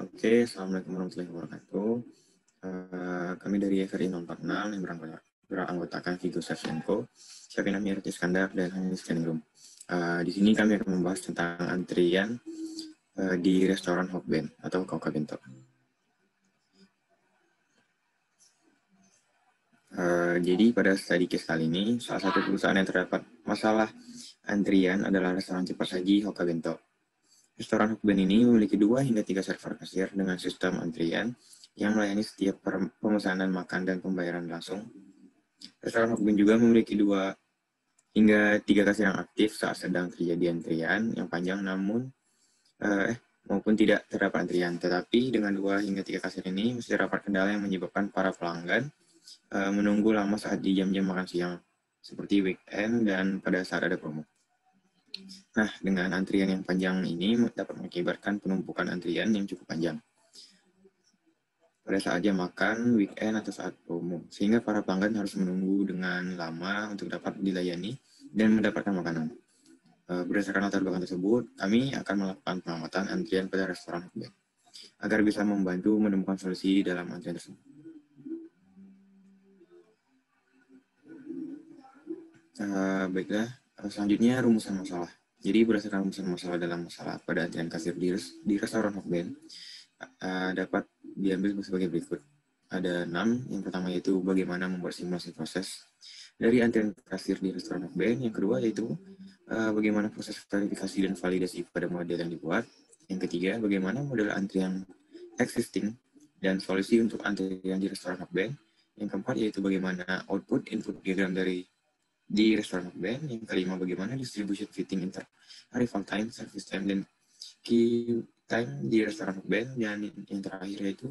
Oke, Assalamualaikum warahmatullahi wabarakatuh. Kami dari FRI 046 yang beranggotakan Vigo Shevchenko, Syafina Mirti Iskandar, dan Hanis Keningrum. Di sini kami akan membahas tentang antrian di restoran Hokben atau Kauka Bento. Jadi pada studi case kali ini, salah satu perusahaan yang terdapat masalah antrian adalah restoran cepat saji Hoka Bento. Restoran Hokben ini memiliki 2 hingga 3 server kasir dengan sistem antrian yang melayani setiap pemesanan makan dan pembayaran langsung. Restoran Hokben juga memiliki 2 hingga 3 kasir yang aktif saat sedang terjadi antrian yang panjang maupun tidak terdapat antrian. Tetapi dengan 2 hingga 3 kasir ini mesti terdapat kendala yang menyebabkan para pelanggan menunggu lama saat di jam-jam makan siang, seperti weekend dan pada saat ada promo. Nah, dengan antrian yang panjang ini dapat mengakibatkan penumpukan antrian yang cukup panjang pada saat jam makan, weekend, atau saat promo, sehingga para pelanggan harus menunggu dengan lama untuk dapat dilayani dan mendapatkan makanan. Berdasarkan latar belakang tersebut, kami akan melakukan pengamatan antrian pada restoran Hokben agar bisa membantu menemukan solusi dalam antrian tersebut. Baiklah, selanjutnya rumusan masalah. Jadi berdasarkan rumusan masalah dalam masalah pada antrian kasir di restoran Hokben dapat diambil sebagai berikut. Ada 6. Yang pertama yaitu bagaimana membuat simulasi proses dari antrian kasir di restoran Hokben. Yang kedua yaitu bagaimana proses verifikasi dan validasi pada model yang dibuat. Yang ketiga, bagaimana model antrian existing dan solusi untuk antrian di restoran Hokben. Yang keempat yaitu bagaimana output input diagram di restoran Hokben. Yang kelima, bagaimana distribution fitting inter arrival time, service time, dan key time di restoran Hokben. Dan yang terakhir yaitu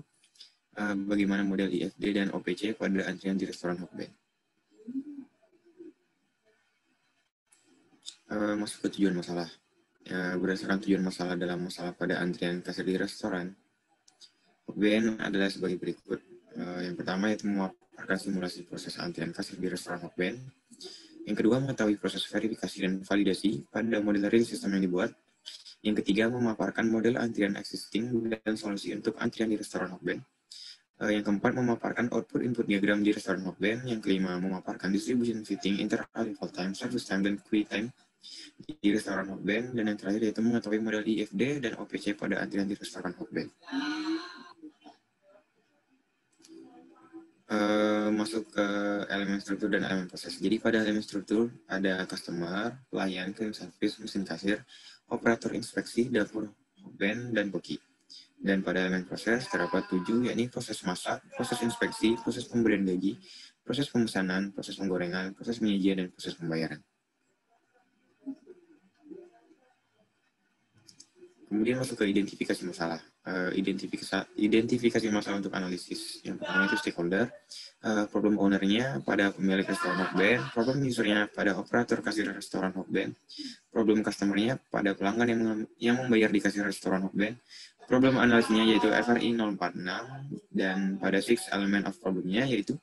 bagaimana model IFD dan OPC pada antrian di restoran Hokben. Masuk ke tujuan masalah. Berdasarkan tujuan masalah dalam masalah pada antrian kasir di restoran Hokben adalah sebagai berikut. Yang pertama yaitu memaparkan simulasi proses antrian kasir di restoran Hokben. Yang kedua, mengetahui proses verifikasi dan validasi pada model real system yang dibuat. Yang ketiga, memaparkan model antrian existing dan solusi untuk antrian di restoran Hokben. Yang keempat, memaparkan output input diagram di restoran Hokben. Yang kelima, memaparkan distribution fitting, inter-arrival time, service time, dan queue time di restoran Hokben. Dan yang terakhir yaitu mengetahui model IFD dan OPC pada antrian di restoran Hokben. Masuk ke elemen struktur dan elemen proses. Jadi pada elemen struktur ada customer, pelayan, cleaning service, mesin kasir, operator inspeksi, dapur Hokben, dan boki. Dan pada elemen proses terdapat 7, yakni proses masak, proses inspeksi, proses pemberian gaji, proses pemesanan, proses penggorengan, proses penyajian, dan proses pembayaran. Kemudian masuk ke identifikasi masalah. Identifikasi masalah untuk analisis. Yang pertama itu stakeholder, problem ownernya pada pemilik restoran Hokben, problem usernya pada operator kasir restoran Hokben, problem customernya pada pelanggan yang membayar di kasir restoran Hokben, problem analisisnya yaitu FRI 046, dan pada 6 element of problemnya yaitu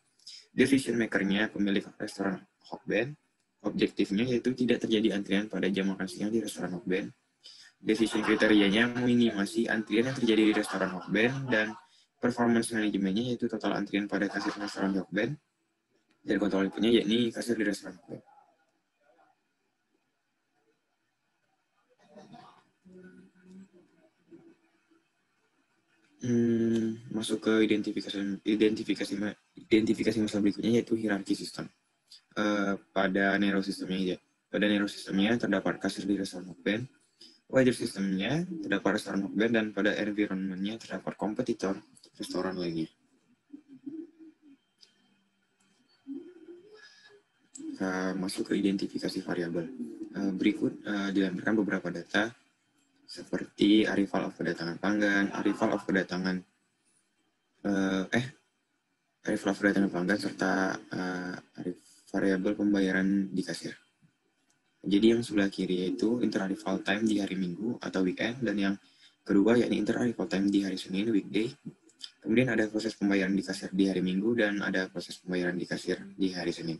decision makernya pemilik restoran Hokben, objektifnya yaitu tidak terjadi antrian pada jam makan siang di restoran Hokben, decision kriterianya minimasi antrian yang terjadi di restoran Hokben, dan performance manajemennya yaitu total antrian pada kasir restoran Hokben, dan kontrol inputnya yakni kasir di restoran Hokben. Masuk ke identifikasi masalah berikutnya yaitu hierarki sistem. Pada Nero sistemnya terdapat kasir di restoran Hokben, wider sistemnya terdapat restoran Hokben, dan pada environmentnya terdapat kompetitor restoran lagi. Masuk ke identifikasi variabel. Berikut dilampirkan beberapa data seperti arrival of kedatangan pelanggan, arrival of kedatangan pelanggan, serta variabel pembayaran di kasir. Jadi yang sebelah kiri yaitu inter-arrival time di hari Minggu atau weekend, dan yang kedua yakni inter-arrival time di hari Senin, weekday. Kemudian ada proses pembayaran di kasir di hari Minggu, dan ada proses pembayaran di kasir di hari Senin.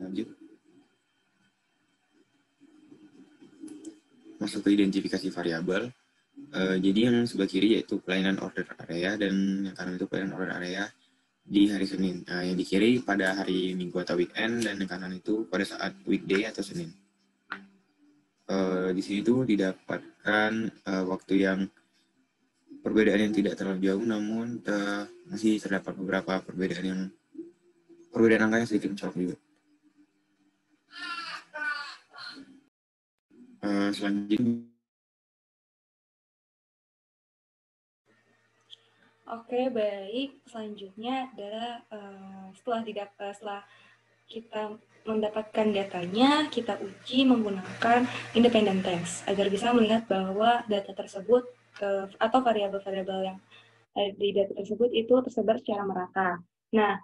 Lanjut. masuk ke identifikasi variabel. Jadi yang sebelah kiri yaitu pelayanan order area, dan yang kanan itu pelayanan order area di hari Senin. Yang di kiri pada hari Minggu atau weekend, dan yang kanan itu pada saat weekday atau Senin. Di sini tuh didapatkan waktu yang perbedaan yang tidak terlalu jauh, namun masih terdapat beberapa perbedaan angka yang sedikit mencolok juga. Selanjutnya. Oke, baik. Selanjutnya adalah setelah kita mendapatkan datanya, kita uji menggunakan independent test agar bisa melihat bahwa data tersebut atau variabel-variabel yang di data tersebut itu tersebar secara merata. Nah,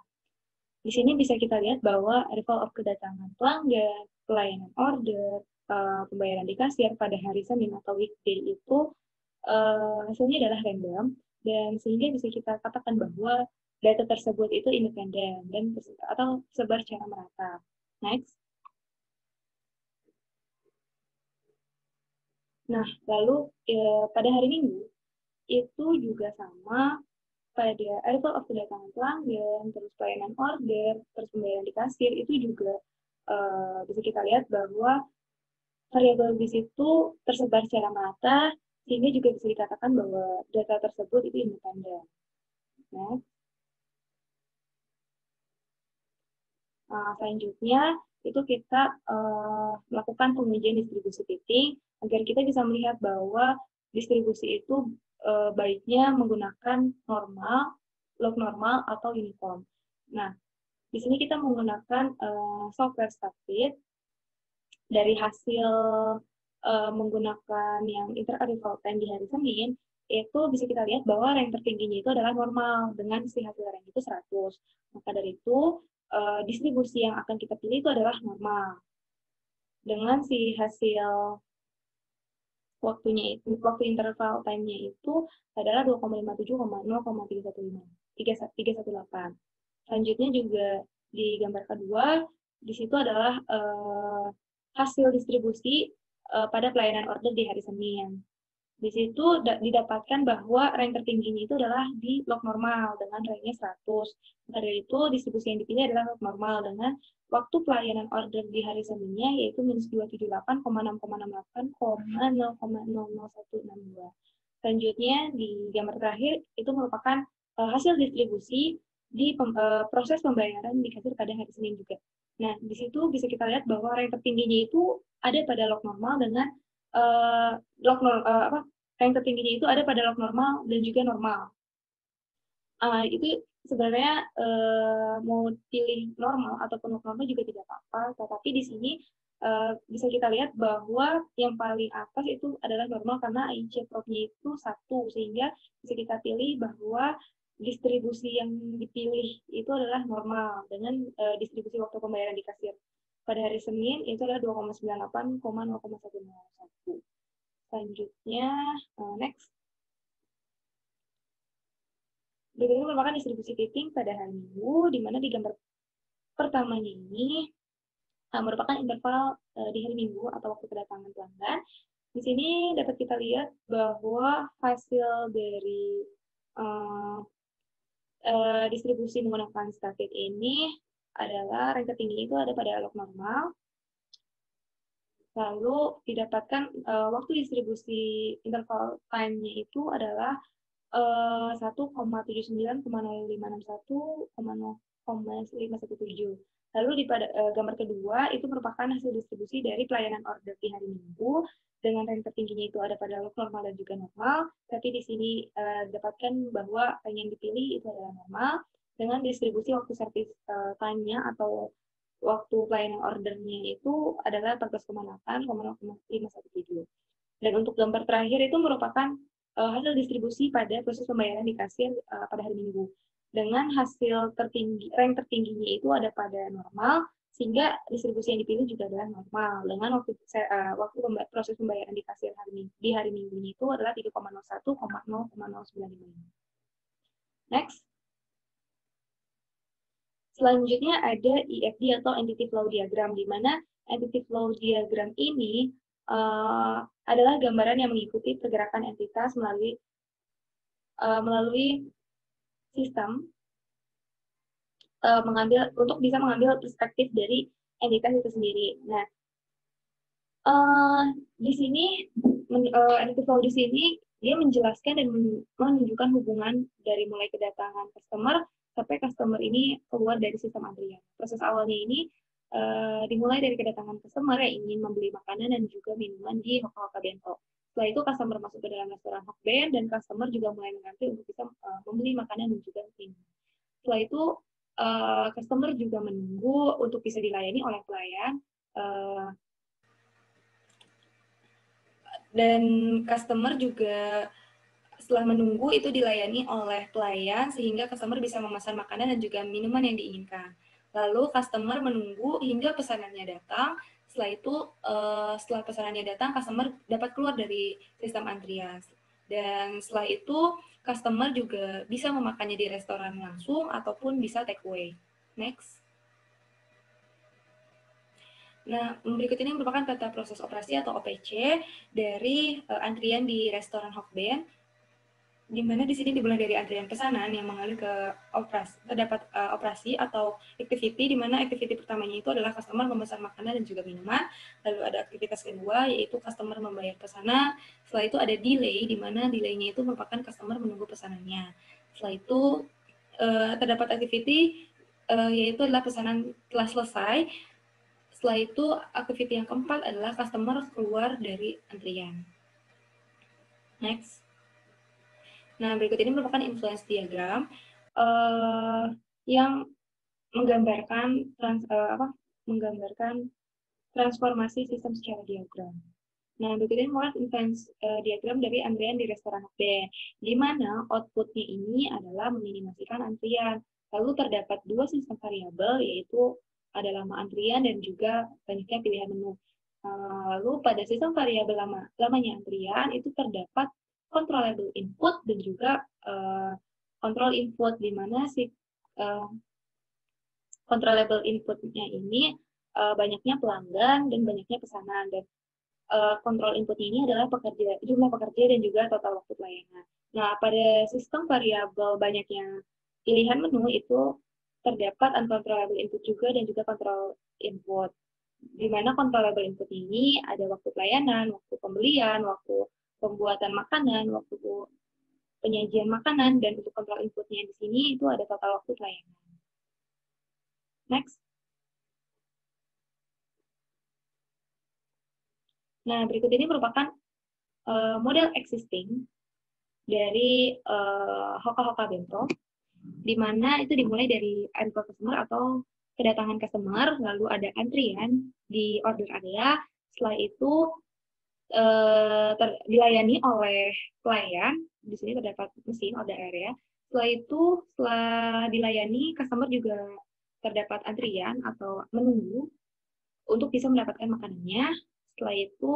di sini bisa kita lihat bahwa arrival of kedatangan pelanggan, pelayanan order, pembayaran di kasir pada hari Senin atau weekday itu hasilnya adalah random, dan sehingga bisa kita katakan bahwa data tersebut itu independen dan atau tersebar secara merata. Next. Nah, lalu pada hari Minggu itu juga sama, pada arrival of kedatangan pelanggan, terus pelayanan order, terus pembayaran di kasir, itu juga bisa kita lihat bahwa variabel di situ tersebar secara merata, sehingga juga bisa dikatakan bahwa data tersebut itu independen. Next. Selanjutnya itu kita melakukan pengujian distribusi fitting agar kita bisa melihat bahwa distribusi itu baiknya menggunakan normal, log normal, atau uniform. Nah, di sini kita menggunakan software StatFit. Dari hasil menggunakan yang inter-arrival time di hari Senin, itu bisa kita lihat bahwa rank tertingginya itu adalah normal, dengan isi hasil rank itu 100. Maka dari itu, distribusi yang akan kita pilih itu adalah normal. Dengan si hasil waktunya itu, waktu interval time-nya itu adalah 2,57,0,318. Selanjutnya juga di gambar kedua, di situ adalah hasil distribusi pada pelayanan order di hari Senin. Di situ didapatkan bahwa rank tertingginya itu adalah di log normal dengan ranknya 100. Dari itu distribusi yang dipilih adalah log normal dengan waktu pelayanan order di hari Seninnya yaitu minus 278,6,680,00162. Selanjutnya di gambar terakhir itu merupakan hasil distribusi di proses pembayaran di kasir pada hari Senin juga. Nah, di situ bisa kita lihat bahwa rank tertingginya itu ada pada log normal dengan rank tertingginya itu ada pada log normal dan juga normal. Itu sebenarnya mau pilih normal ataupun log normal juga tidak apa-apa, tetapi di sini bisa kita lihat bahwa yang paling atas itu adalah normal karena IC prop-nya itu 1, sehingga bisa kita pilih bahwa distribusi yang dipilih itu adalah normal dengan distribusi waktu pembayaran di kasir pada hari Senin itu adalah 2,98,0,101. Selanjutnya, next. Berikutnya merupakan distribusi fitting pada hari Minggu, di mana di gambar pertamanya ini merupakan interval di hari Minggu atau waktu kedatangan pelanggan. Di sini dapat kita lihat bahwa hasil dari distribusi menggunakan StatFit ini adalah rank tertinggi itu ada pada log normal. Lalu didapatkan waktu distribusi interval time-nya itu adalah 1,79,0561,0,517. Lalu di gambar kedua itu merupakan hasil distribusi dari pelayanan order di hari Minggu dengan rank tertingginya itu ada pada log normal dan juga normal. Tapi di sini didapatkan bahwa yang dipilih itu adalah normal dengan distribusi waktu service time-nya atau waktu pelayanan ordernya itu adalah 14,8,0,517. Dan untuk gambar terakhir itu merupakan hasil distribusi pada proses pembayaran di kasir pada hari Minggu. Dengan hasil tertinggi, rank tertingginya itu ada pada normal, sehingga distribusi yang dipilih juga adalah normal. Dengan waktu proses pembayaran di kasir di hari Minggunya itu adalah 3,01,0,095. Next. Selanjutnya ada EFD atau Entity Flow Diagram, di mana Entity Flow Diagram ini adalah gambaran yang mengikuti pergerakan entitas melalui sistem untuk bisa mengambil perspektif dari entitas itu sendiri. Nah, di sini NLP Flow di sini dia menjelaskan dan menunjukkan hubungan dari mulai kedatangan customer sampai customer ini keluar dari sistem antrian. Proses awalnya ini dimulai dari kedatangan customer yang ingin membeli makanan dan juga minuman di Hoka Hoka Bento. Setelah itu customer masuk ke dalam restoran Hokben dan customer juga mulai mengantri untuk bisa membeli makanan dan juga minuman. Setelah itu customer juga menunggu untuk bisa dilayani oleh pelayan. Dan customer juga setelah menunggu itu dilayani oleh pelayan sehingga customer bisa memesan makanan dan juga minuman yang diinginkan. Lalu customer menunggu hingga pesanannya datang. Setelah itu, setelah pesanannya datang, customer dapat keluar dari sistem antrian. Dan setelah itu, customer juga bisa memakannya di restoran langsung ataupun bisa take away. Next. Nah, berikut ini merupakan peta proses operasi atau OPC dari antrian di restoran Hokben, di mana di sini dimulai dari antrian pesanan yang mengalir ke operasi, terdapat operasi atau activity, di mana activity pertamanya itu adalah customer memesan makanan dan juga minuman. Lalu ada aktivitas kedua, yaitu customer membayar pesanan. Setelah itu ada delay, di mana delay-nya itu merupakan customer menunggu pesanannya. Setelah itu terdapat activity, yaitu adalah pesanan telah selesai. Setelah itu, activity yang keempat adalah customer keluar dari antrian. Next. Nah, berikut ini merupakan influence diagram yang menggambarkan transformasi sistem secara diagram. Nah, berikut ini merupakan influence diagram dari antrian di restoran Hokben, di mana outputnya ini adalah meminimasikan antrian. Lalu terdapat dua sistem variabel, yaitu ada lama antrian dan juga banyaknya pilihan menu. Lalu pada sistem variabel lamanya antrian itu terdapat controllable input dan juga control input, di mana si controllable inputnya ini banyaknya pelanggan dan banyaknya pesanan, dan kontrol inputnya ini adalah jumlah pekerja dan juga total waktu pelayanan. Nah, pada sistem variabel banyaknya pilihan menu itu terdapat uncontrollable input juga dan juga control input. Di mana controllable input ini ada waktu pelayanan, waktu pembelian, waktu pembuatan makanan, waktu penyajian makanan, dan untuk kontrol inputnya di sini itu ada total waktu pelayanan. Next. Nah, berikut ini merupakan model existing dari Hoka Hoka Bento, di mana itu dimulai dari arrival customer atau kedatangan customer, lalu ada antrian di order area, setelah itu dilayani oleh pelayan, di sini terdapat mesin order area, setelah itu setelah dilayani, customer juga terdapat antrian atau menunggu untuk bisa mendapatkan makanannya, setelah itu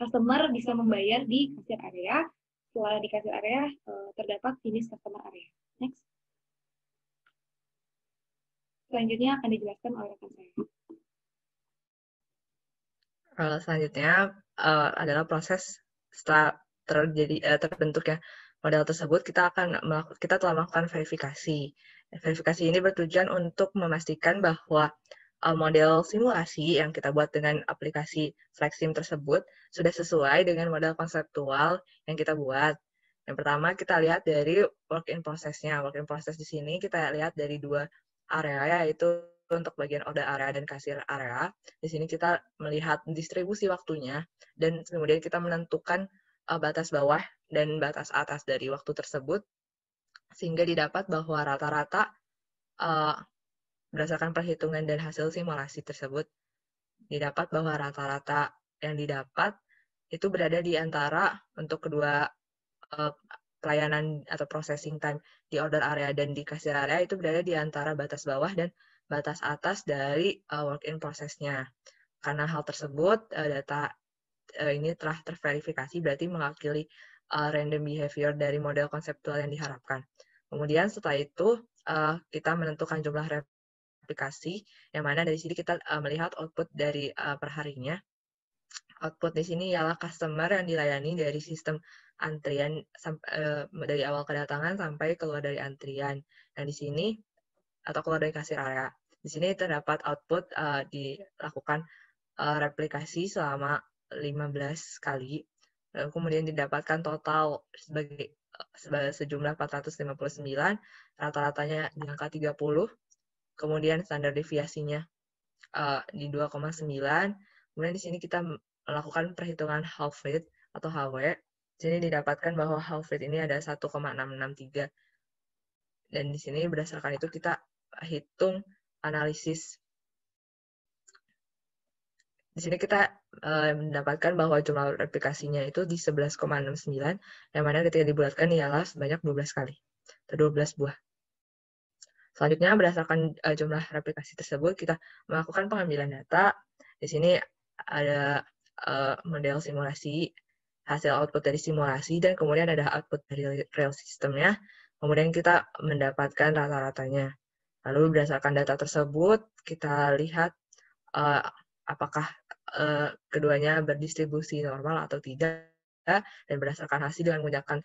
customer bisa membayar di kasir area. Setelah di kasir area, terdapat finish customer area. Next. Selanjutnya akan dijelaskan oleh rekan saya. Selanjutnya adalah proses setelah terbentuknya model tersebut, kita telah melakukan verifikasi. Verifikasi ini bertujuan untuk memastikan bahwa model simulasi yang kita buat dengan aplikasi FlexSim tersebut sudah sesuai dengan model konseptual yang kita buat. Yang pertama, kita lihat dari work in process-nya. Work in process di sini kita lihat dari dua area, yaitu untuk bagian order area dan kasir area. Di sini kita melihat distribusi waktunya, dan kemudian kita menentukan batas bawah dan batas atas dari waktu tersebut, sehingga didapat bahwa rata-rata berdasarkan perhitungan dan hasil simulasi tersebut, didapat bahwa rata-rata yang didapat itu berada di antara untuk kedua pelayanan atau processing time di order area dan di kasir area itu berada di antara batas bawah dan batas atas dari work in process-nya. Karena hal tersebut, data ini telah terverifikasi, berarti mewakili random behavior dari model konseptual yang diharapkan. Kemudian setelah itu, kita menentukan jumlah replikasi, yang mana dari sini kita melihat output dari perharinya. output di sini ialah customer yang dilayani dari sistem antrian dari awal kedatangan sampai keluar dari antrian. Nah, di sini atau keluar dari kasir area. Di sini terdapat output dilakukan replikasi selama 15 kali. Lalu kemudian didapatkan total sebagai sejumlah 459, rata-ratanya di angka 30. Kemudian standar deviasinya di 2,9. Kemudian di sini kita melakukan perhitungan half rate atau HW. Di sini didapatkan bahwa half rate ini ada 1,663. Dan di sini berdasarkan itu kita hitung analisis. Di sini kita mendapatkan bahwa jumlah replikasinya itu di 11,69, yang mana ketika dibulatkan ialah sebanyak 12 kali, atau 12 buah. Selanjutnya, berdasarkan jumlah replikasi tersebut, kita melakukan pengambilan data. Di sini ada model simulasi, hasil output dari simulasi, dan kemudian ada output dari real system-nya. Kemudian kita mendapatkan rata-ratanya. Lalu berdasarkan data tersebut, kita lihat apakah keduanya berdistribusi normal atau tidak, dan berdasarkan hasil dengan menggunakan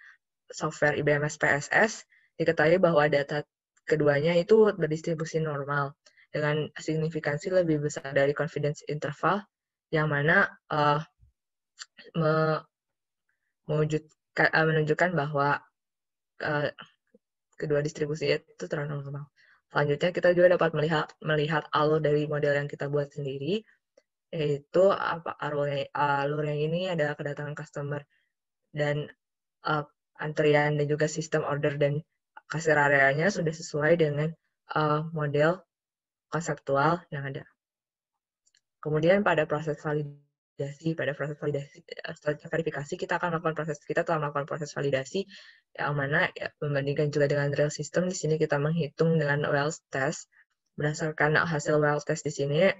software IBMS PSS, diketahui bahwa data keduanya itu berdistribusi normal dengan signifikansi lebih besar dari confidence interval, yang mana menunjukkan bahwa kedua distribusi itu terlalu normal. Selanjutnya, kita juga dapat melihat alur dari model yang kita buat sendiri, yaitu alur yang ini adalah kedatangan customer dan antrian dan juga sistem order dan kasir areanya sudah sesuai dengan model konseptual yang ada. Kemudian pada proses verifikasi kita akan telah melakukan proses validasi yang mana membandingkan juga dengan real system. Di sini kita menghitung dengan Wells test. Berdasarkan hasil Wells test di sini,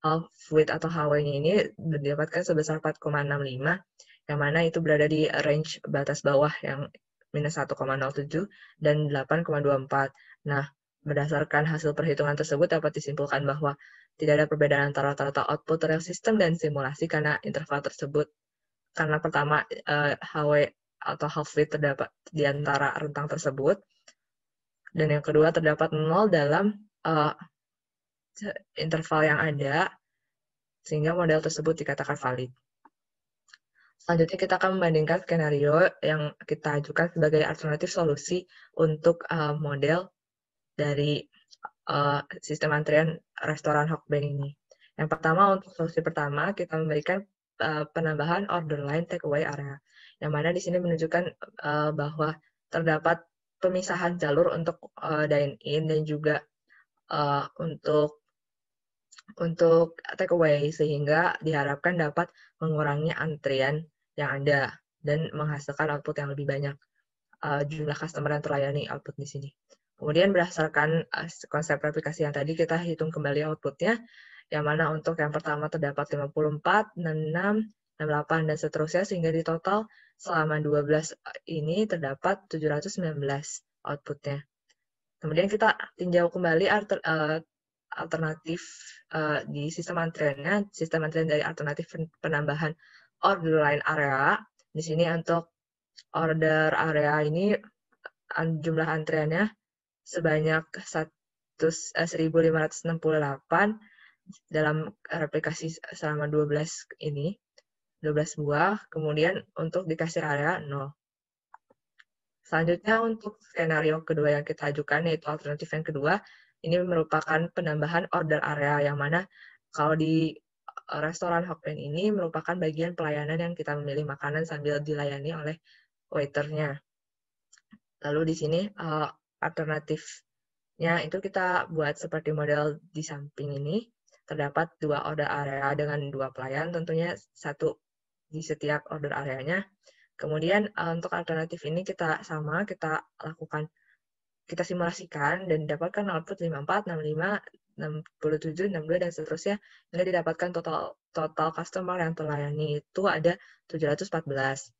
half width atau HW-nya ini didapatkan sebesar 4,65, yang mana itu berada di range batas bawah yang minus 1,07 dan 8,24. Nah, berdasarkan hasil perhitungan tersebut dapat disimpulkan bahwa tidak ada perbedaan antara rata-rata output real system dan simulasi karena interval tersebut. Karena pertama, HW atau half width terdapat di antara rentang tersebut, dan yang kedua terdapat 0 dalam interval yang ada, sehingga model tersebut dikatakan valid. Selanjutnya kita akan membandingkan skenario yang kita ajukan sebagai alternatif solusi untuk model dari sistem antrian restoran Hokben ini. Yang pertama, untuk solusi pertama, kita memberikan penambahan order line takeaway area, yang mana di sini menunjukkan bahwa terdapat pemisahan jalur untuk dine-in dan juga untuk takeaway, sehingga diharapkan dapat mengurangi antrian yang ada dan menghasilkan output yang lebih banyak. Jumlah customer yang terlayani output di sini. Kemudian berdasarkan konsep replikasi yang tadi, kita hitung kembali outputnya, yang mana untuk yang pertama terdapat 54, 66, 68, dan seterusnya, sehingga di total selama 12 ini terdapat 719 outputnya. Kemudian kita tinjau kembali alternatif di sistem antriannya, sistem antrian dari alternatif penambahan order line area. Di sini untuk order area ini jumlah antriannya sebanyak 1.568 dalam replikasi selama 12 buah, kemudian untuk di kasir area 0. Selanjutnya untuk skenario kedua yang kita ajukan, yaitu alternatif yang kedua, ini merupakan penambahan order area, yang mana kalau di restoran Hokben ini merupakan bagian pelayanan yang kita memilih makanan sambil dilayani oleh waiternya. Lalu di sini alternatifnya itu kita buat seperti model di samping ini. Terdapat 2 order area dengan 2 pelayan, tentunya 1 di setiap order areanya. Kemudian untuk alternatif ini kita lakukan, kita simulasikan dan dapatkan output 54, 65, 67, 62, dan seterusnya, hingga didapatkan total customer yang terlayani itu ada 714.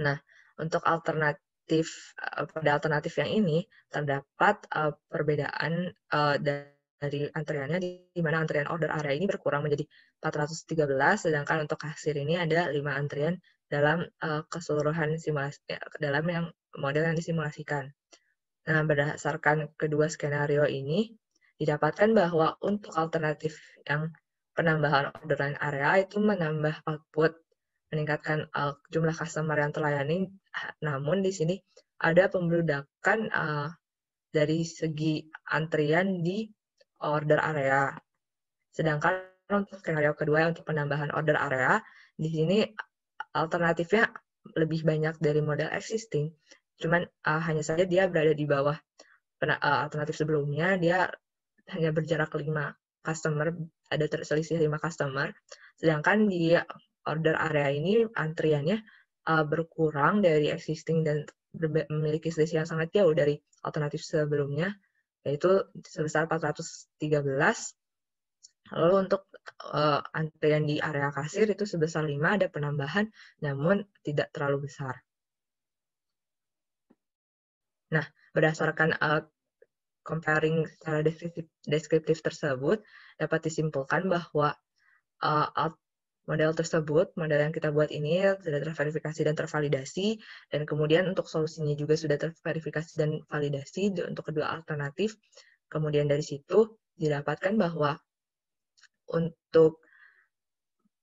Nah, untuk pada alternatif yang ini terdapat perbedaan dari antriannya, di mana antrian order area ini berkurang menjadi 413, sedangkan untuk kasir ini ada 5 antrian dalam keseluruhan simulasi, dalam yang model yang disimulasikan. Nah, berdasarkan kedua skenario ini, didapatkan bahwa untuk alternatif yang penambahan orderan area itu menambah output, meningkatkan jumlah customer yang terlayani, namun di sini ada pembludakan dari segi antrian di order area. Sedangkan untuk skenario kedua untuk penambahan order area, di sini alternatifnya lebih banyak dari model existing. Cuman hanya saja dia berada di bawah alternatif sebelumnya, dia hanya berjarak 5 customer, ada terselisih 5 customer. Sedangkan di order area ini antriannya berkurang dari existing dan memiliki selisih yang sangat jauh dari alternatif sebelumnya, yaitu sebesar 413. Lalu untuk antrian di area kasir itu sebesar 5, ada penambahan, namun tidak terlalu besar. Nah, berdasarkan comparing secara deskriptif tersebut, dapat disimpulkan bahwa model tersebut, model yang kita buat ini sudah terverifikasi dan tervalidasi, dan kemudian untuk solusinya juga sudah terverifikasi dan validasi untuk kedua alternatif. Kemudian dari situ didapatkan bahwa untuk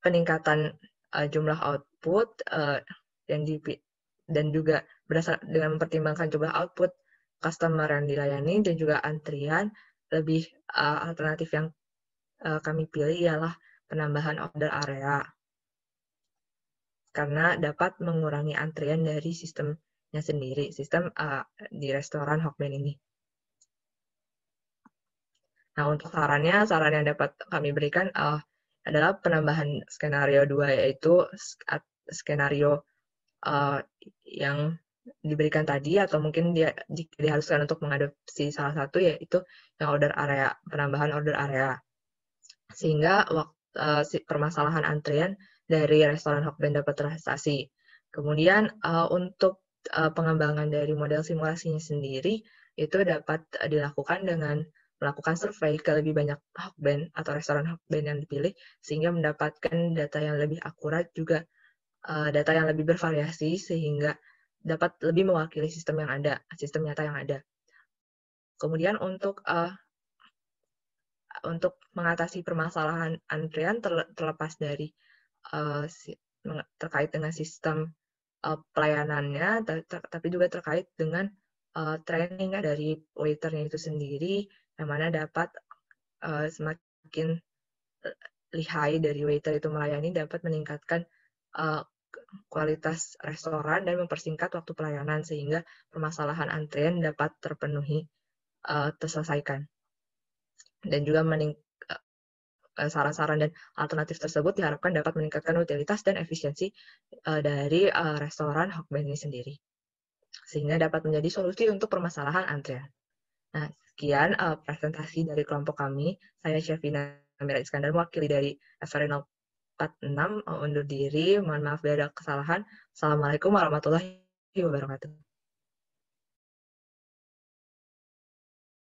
peningkatan jumlah output dan juga dengan mempertimbangkan jumlah output customer yang dilayani dan juga antrian, lebih alternatif yang kami pilih ialah penambahan order area, karena dapat mengurangi antrian dari sistemnya sendiri, sistem di restoran Hokben ini. Nah, untuk saran yang dapat kami berikan adalah penambahan skenario 2, yaitu skenario yang diberikan tadi, atau mungkin dia diharuskan untuk mengadopsi salah satu, yaitu yang order area, penambahan order area. Sehingga permasalahan antrian dari restoran Hokben dapat teratasi. Kemudian untuk pengembangan dari model simulasinya sendiri itu dapat dilakukan dengan melakukan survei ke lebih banyak Hokben atau restoran Hokben yang dipilih, sehingga mendapatkan data yang lebih akurat, juga data yang lebih bervariasi, sehingga dapat lebih mewakili sistem yang ada, sistem nyata yang ada. Kemudian untuk mengatasi permasalahan antrian terlepas dari terkait dengan sistem pelayanannya, tapi juga terkait dengan training dari waiternya itu sendiri, yang mana dapat semakin lihai dari waiter itu melayani dapat meningkatkan kualitas restoran dan mempersingkat waktu pelayanan, sehingga permasalahan antrian dapat terpenuhi, terselesaikan. Dan juga saran-saran dan alternatif tersebut diharapkan dapat meningkatkan utilitas dan efisiensi dari restoran Hokben ini sendiri, sehingga dapat menjadi solusi untuk permasalahan antrian. Nah, sekian presentasi dari kelompok kami. Saya Syafina Amira Iskandar, mewakili dari FR 046, undur diri. Mohon maaf bila ada kesalahan. Assalamualaikum warahmatullahi wabarakatuh.